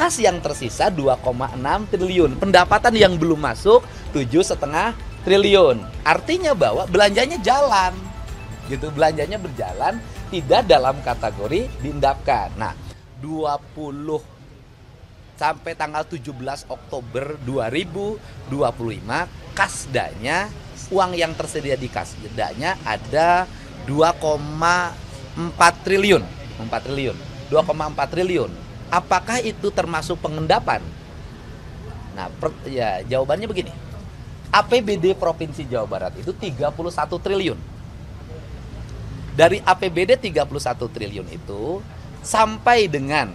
kas yang tersisa 2,6 triliun, pendapatan yang belum masuk 7,5 triliun. Artinya bahwa belanjanya jalan, gitu, belanjanya berjalan, tidak dalam kategori diendapkan. Nah, 20 sampai tanggal 17 Oktober 2025 kasdanya, uang yang tersedia di kasdanya ada 2,4 triliun. 2,4 triliun. Apakah itu termasuk pengendapan? Nah, ya jawabannya begini. APBD Provinsi Jawa Barat itu 31 triliun. Dari APBD 31 triliun itu sampai dengan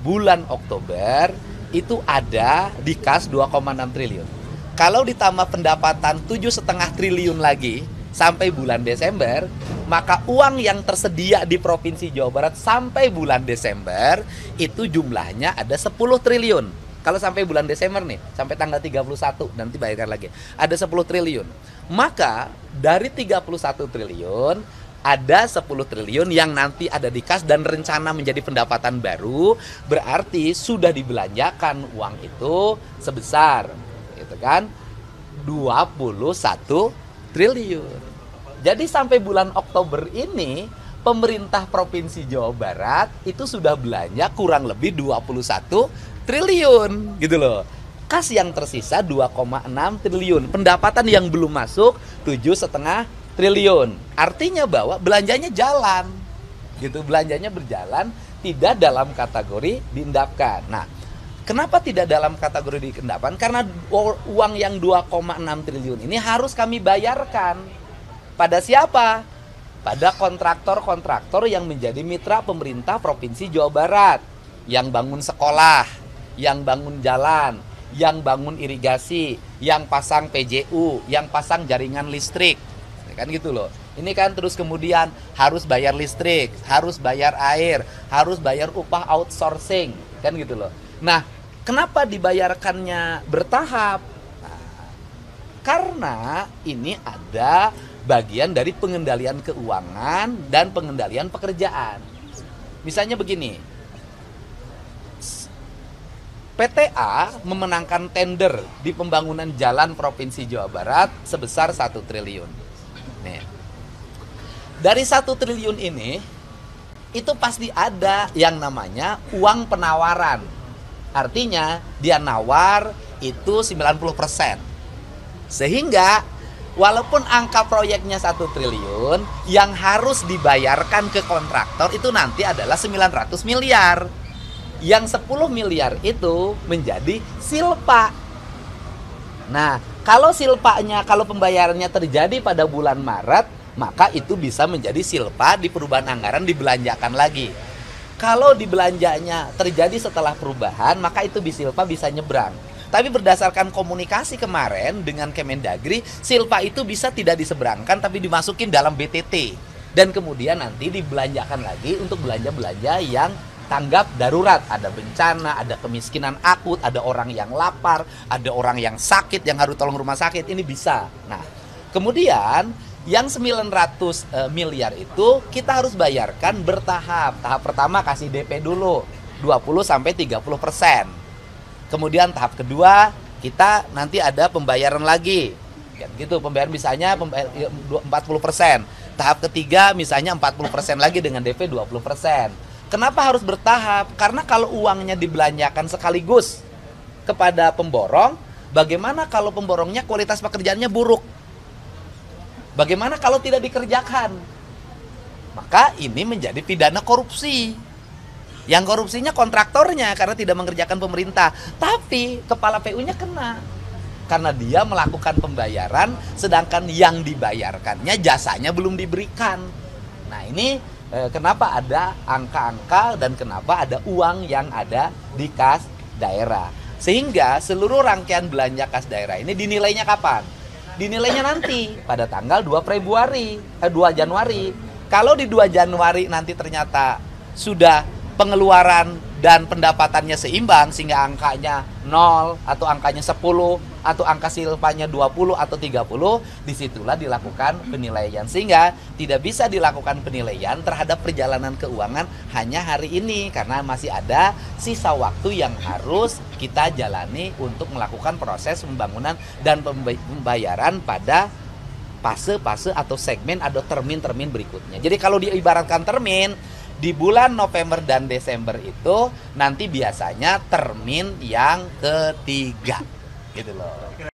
bulan Oktober itu ada di kas 2,6 triliun. Kalau ditambah pendapatan 7,5 triliun lagi sampai bulan Desember, maka uang yang tersedia di Provinsi Jawa Barat sampai bulan Desember itu jumlahnya ada 10 triliun. Kalau sampai bulan Desember nih, sampai tanggal 31, nanti bayarkan lagi, ada 10 triliun. Maka dari 31 triliun, ada 10 triliun yang nanti ada di kas dan rencana menjadi pendapatan baru, berarti sudah dibelanjakan uang itu sebesar, gitu kan, 21 triliun. Jadi sampai bulan Oktober ini pemerintah Provinsi Jawa Barat itu sudah belanja kurang lebih 21 triliun gitu loh. Kas yang tersisa 2,6 triliun, pendapatan yang belum masuk 7,5 triliun. Artinya bahwa belanjanya jalan. Gitu, belanjanya berjalan, tidak dalam kategori diendapkan. Nah, kenapa tidak dalam kategori diendapkan? Karena uang yang 2,6 triliun ini harus kami bayarkan. Pada siapa? Pada kontraktor-kontraktor yang menjadi mitra pemerintah Provinsi Jawa Barat. Yang bangun sekolah, yang bangun jalan, yang bangun irigasi, yang pasang PJU, yang pasang jaringan listrik. Kan gitu loh. Ini kan terus kemudian harus bayar listrik, harus bayar air, harus bayar upah outsourcing. Kan gitu loh. Nah, kenapa dibayarkannya bertahap? Nah, karena ini ada bagian dari pengendalian keuangan dan pengendalian pekerjaan. Misalnya begini, PTA memenangkan tender di pembangunan jalan Provinsi Jawa Barat sebesar 1 triliun. Nih, dari 1 triliun ini, itu pasti ada yang namanya uang penawaran. Artinya dia nawar itu 90%. Sehingga walaupun angka proyeknya 1 triliun, yang harus dibayarkan ke kontraktor itu nanti adalah 900 miliar. Yang 10 miliar itu menjadi silpa. Nah, kalau silpanya, kalau pembayarannya terjadi pada bulan Maret, maka itu bisa menjadi silpa di perubahan anggaran dibelanjakan lagi. Kalau dibelanjanya terjadi setelah perubahan, maka itu silpa bisa nyebrang. Tapi berdasarkan komunikasi kemarin dengan Kemendagri, silpa itu bisa tidak diseberangkan tapi dimasukin dalam BTT. Dan kemudian nanti dibelanjakan lagi untuk belanja-belanja yang tanggap darurat. Ada bencana, ada kemiskinan akut, ada orang yang lapar, ada orang yang sakit yang harus tolong rumah sakit, ini bisa. Nah, kemudian yang 900 miliar itu kita harus bayarkan bertahap. Tahap pertama kasih DP dulu 20-30%. Kemudian tahap kedua kita nanti ada pembayaran lagi. Gitu, pembayaran misalnya 40%. Tahap ketiga misalnya 40% lagi dengan DP 20%. Kenapa harus bertahap? Karena kalau uangnya dibelanjakan sekaligus kepada pemborong, bagaimana kalau pemborongnya kualitas pekerjaannya buruk? Bagaimana kalau tidak dikerjakan? Maka ini menjadi pidana korupsi. Yang korupsinya kontraktornya karena tidak mengerjakan pemerintah. Tapi kepala PU-nya kena. Karena dia melakukan pembayaran sedangkan yang dibayarkannya jasanya belum diberikan. Nah, ini kenapa ada angka-angka dan kenapa ada uang yang ada di kas daerah. Sehingga seluruh rangkaian belanja kas daerah ini dinilainya kapan? Dinilainya nanti pada tanggal 2 Januari. Kalau di 2 Januari nanti ternyata sudah pengeluaran dan pendapatannya seimbang sehingga angkanya 0 atau angkanya 10 atau angka silpanya 20 atau 30, disitulah dilakukan penilaian. Sehingga tidak bisa dilakukan penilaian terhadap perjalanan keuangan hanya hari ini karena masih ada sisa waktu yang harus kita jalani untuk melakukan proses pembangunan dan pembayaran pada fase-fase atau segmen atau termin-termin berikutnya. Jadi kalau diibaratkan termin, di bulan November dan Desember itu nanti biasanya termin yang ketiga gitu loh.